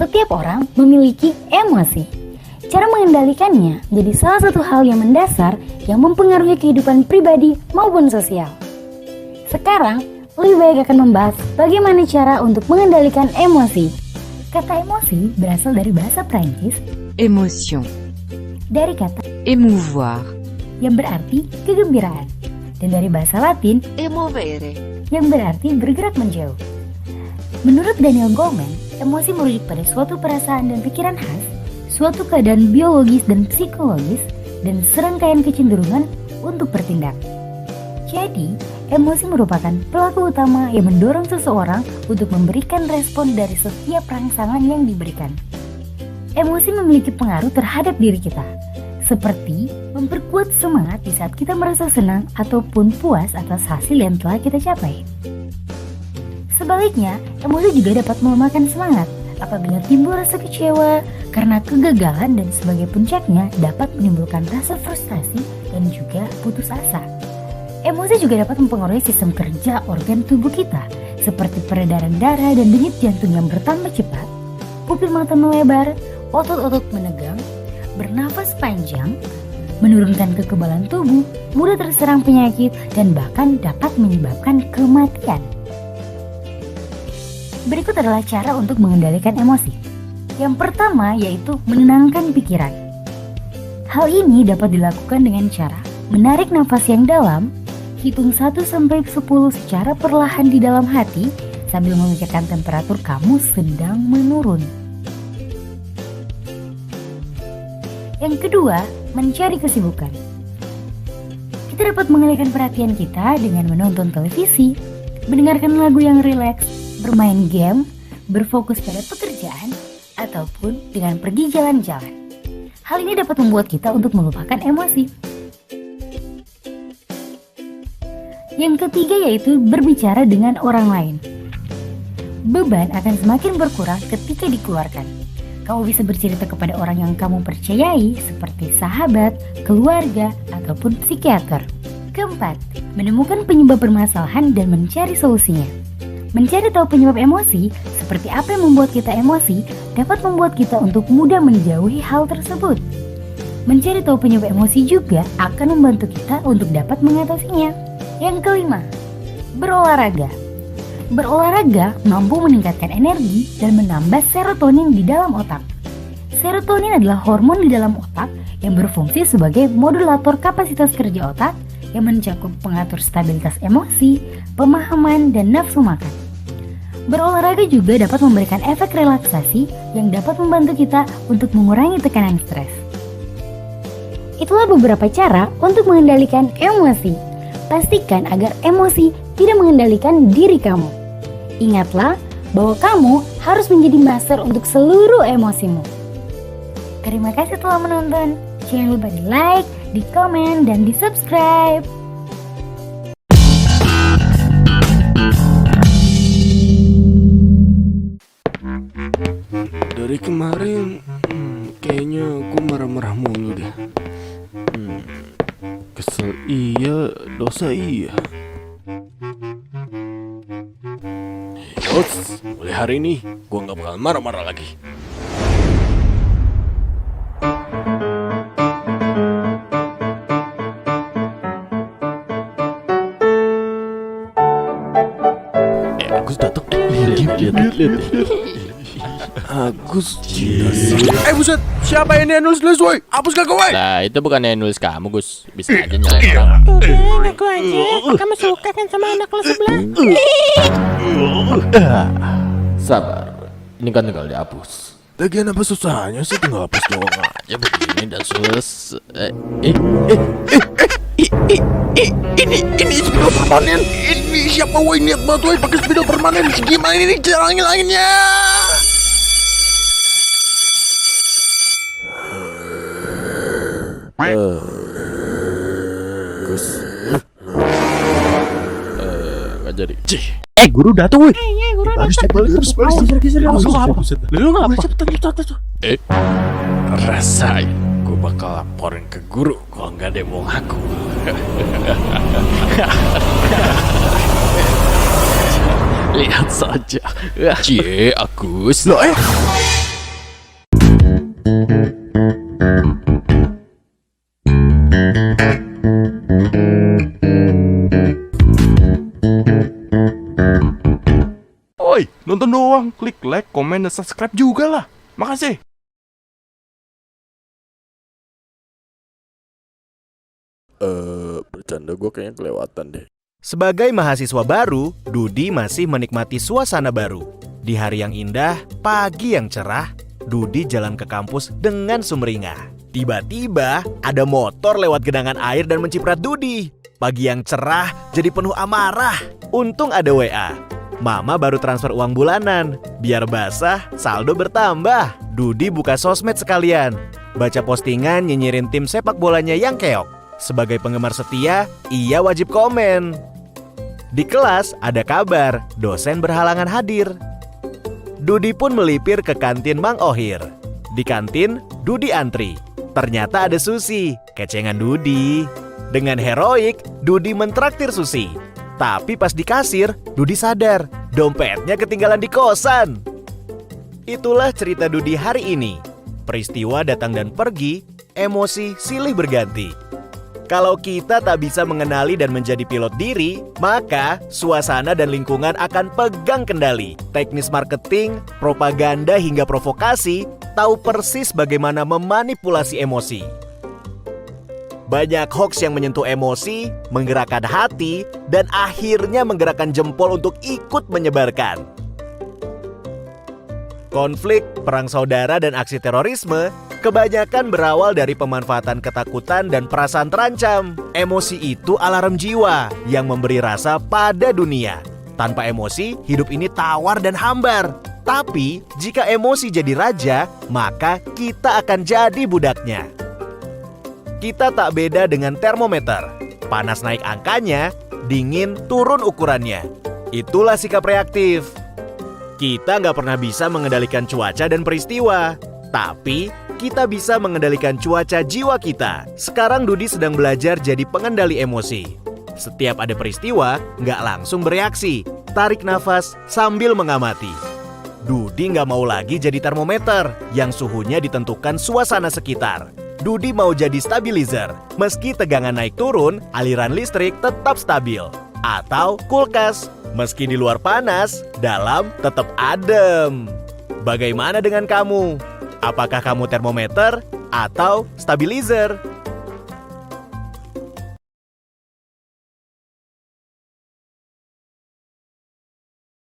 Setiap orang memiliki emosi. Cara mengendalikannya jadi salah satu hal yang mendasar yang mempengaruhi kehidupan pribadi maupun sosial. Sekarang, lebih baik akan membahas bagaimana cara untuk mengendalikan emosi. Kata emosi berasal dari bahasa Prancis Émotion, dari kata émouvoir, yang berarti kegembiraan, dan dari bahasa Latin émovere, yang berarti bergerak menjauh. Menurut Daniel Goleman, emosi merujuk pada suatu perasaan dan pikiran khas, suatu keadaan biologis dan psikologis, dan serangkaian kecenderungan untuk bertindak. Jadi, emosi merupakan pelaku utama yang mendorong seseorang untuk memberikan respon dari setiap rangsangan yang diberikan. Emosi memiliki pengaruh terhadap diri kita, seperti memperkuat semangat di saat kita merasa senang ataupun puas atas hasil yang telah kita capai. Sebaliknya, emosi juga dapat melemahkan semangat apabila timbul rasa kecewa karena kegagalan dan sebagai puncaknya dapat menimbulkan rasa frustasi dan juga putus asa. Emosi juga dapat mempengaruhi sistem kerja organ tubuh kita seperti peredaran darah dan denyut jantung yang bertambah cepat, pupil mata melebar, otot-otot menegang, bernafas panjang, menurunkan kekebalan tubuh, mudah terserang penyakit, dan bahkan dapat menyebabkan kematian. Berikut adalah cara untuk mengendalikan emosi. Yang pertama yaitu menenangkan pikiran. Hal ini dapat dilakukan dengan cara menarik nafas yang dalam, hitung 1-10 secara perlahan di dalam hati sambil memikirkan temperatur kamu sedang menurun. Yang kedua, mencari kesibukan. Kita dapat mengalihkan perhatian kita dengan menonton televisi, mendengarkan lagu yang rileks, bermain game, berfokus pada pekerjaan, ataupun dengan pergi jalan-jalan. Hal ini dapat membuat kita untuk melupakan emosi. Yang ketiga yaitu berbicara dengan orang lain. Beban akan semakin berkurang ketika dikeluarkan. Kamu bisa bercerita kepada orang yang kamu percayai seperti sahabat, keluarga, ataupun psikiater. Keempat, menemukan penyebab permasalahan dan mencari solusinya. Mencari tahu penyebab emosi, seperti apa yang membuat kita emosi, dapat membuat kita untuk mudah menjauhi hal tersebut. Mencari tahu penyebab emosi juga akan membantu kita untuk dapat mengatasinya. Yang kelima, berolahraga. Berolahraga mampu meningkatkan energi dan menambah serotonin di dalam otak. Serotonin adalah hormon di dalam otak yang berfungsi sebagai modulator kapasitas kerja otak yang mencakup pengatur stabilitas emosi, pemahaman, dan nafsu makan. Berolahraga juga dapat memberikan efek relaksasi yang dapat membantu kita untuk mengurangi tekanan stres. Itulah beberapa cara untuk mengendalikan emosi. Pastikan agar emosi tidak mengendalikan diri kamu. Ingatlah bahwa kamu harus menjadi master untuk seluruh emosimu. Terima kasih telah menonton. Jangan lupa di like, di komen, dan di subscribe. Dari kemarin kayaknya gue marah-marah mulu deh. Kesel iya, dosa iya. Yos, mulai hari ini gue gak bakal marah-marah lagi. Agus datang. Lihat. Agus buset, siapa ini yang nulis-nulis woy? Hapus kagak woy? Nah itu bukan yang nulis kamu Gus. Bisa aja nyalain orang. Udah, ngaku aja. Kamu suka kan sama anak kelas sebelah? Sabar. Ini kan tinggal dihapus. Lagian apa susahnya sih, tinggal hapus doang Ya begini dan selesai. Ini spidol permanen. Ini siapa woy niat banget woy pakai spidol permanen? Gimana ini cara ngilanginnya? Gus. Gak jadi. Guru datang woy. Iya, guru Baris. Lu ngapa? Cepetan. Rasain. Gue bakal laporin ke guru kalau nggak ada yang mau ngaku. Lihat saja. Cie, Agus. Loh Oi, nonton doang. Klik like, komen, dan subscribe juga lah. Makasih. Bercanda gue kayaknya kelewatan deh. Sebagai mahasiswa baru, Dudi masih menikmati suasana baru. Di hari yang indah, pagi yang cerah, Dudi jalan ke kampus dengan sumringah. Tiba-tiba, ada motor lewat genangan air dan menciprat Dudi. Pagi yang cerah jadi penuh amarah. Untung ada WA. Mama baru transfer uang bulanan. Biar basah, saldo bertambah. Dudi buka sosmed sekalian. Baca postingan nyinyirin tim sepak bolanya yang keok. Sebagai penggemar setia, ia wajib komen. Di kelas ada kabar, dosen berhalangan hadir. Dudi pun melipir ke kantin Mang Ohir. Di kantin, Dudi antri. Ternyata ada Susi, kecengan Dudi. Dengan heroik, Dudi mentraktir Susi. Tapi pas di kasir, Dudi sadar, dompetnya ketinggalan di kosan. Itulah cerita Dudi hari ini. Peristiwa datang dan pergi, emosi silih berganti. Kalau kita tak bisa mengenali dan menjadi pilot diri, maka suasana dan lingkungan akan pegang kendali. Teknis marketing, propaganda hingga provokasi tahu persis bagaimana memanipulasi emosi. Banyak hoax yang menyentuh emosi, menggerakkan hati, dan akhirnya menggerakkan jempol untuk ikut menyebarkan. Konflik, perang saudara, dan aksi terorisme kebanyakan berawal dari pemanfaatan ketakutan dan perasaan terancam. Emosi itu alarm jiwa yang memberi rasa pada dunia. Tanpa emosi, hidup ini tawar dan hambar. Tapi, jika emosi jadi raja, maka kita akan jadi budaknya. Kita tak beda dengan termometer. Panas naik angkanya, dingin turun ukurannya. Itulah sikap reaktif. Kita nggak pernah bisa mengendalikan cuaca dan peristiwa. Tapi, kita bisa mengendalikan cuaca jiwa kita. Sekarang Dudi sedang belajar jadi pengendali emosi. Setiap ada peristiwa, nggak langsung bereaksi. Tarik nafas sambil mengamati. Dudi nggak mau lagi jadi termometer yang suhunya ditentukan suasana sekitar. Dudi mau jadi stabilizer. Meski tegangan naik turun, aliran listrik tetap stabil. Atau kulkas. Meski di luar panas, dalam tetap adem. Bagaimana dengan kamu? Apakah kamu termometer atau stabilizer?